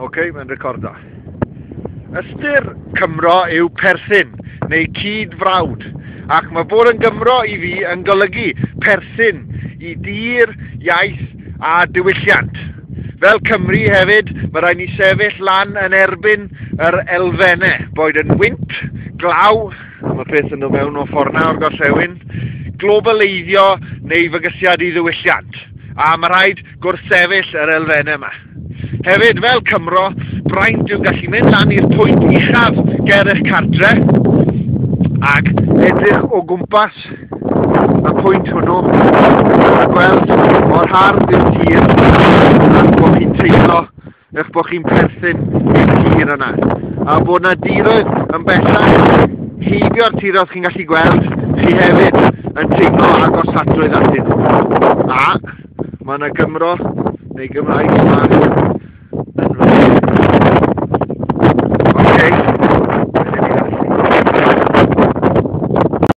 Mae'n recordo. Ystyr Cymro yw perthyn, neu cyd-frawd, ac mae bod yn Gymro i fi yn golygu perthyn i dir, iaith a diwylliant. Fel Cymru hefyd, mae rhaid ni sefyll lan yn erbyn yr elfennau, boed yn wynt, glaw, mae peth yn dod mewn o ffordd na o'r gorllewin, globaleiddio neu fygythiad i ddiwylliant, a mae rhaid gwrthsefyll yr elfennau yma. Hefyd, fel Cymro, braint yw'n gallu mynd lan i'r pwynt uchaf ger eich cartre ac edrych o gwmpas y pwynt hwnnw a gweld mor hardd yw'r tir ac bod chi'n teimlo eich bod chi'n perthyn i'r tir yna. A bod yna diroedd yn bellach heibio'r tiroedd chi'n gallu gweld, chi hefyd yn teimlo agosatrwydd atyn nhw. A mae yna Gymro neu Gymraeg yma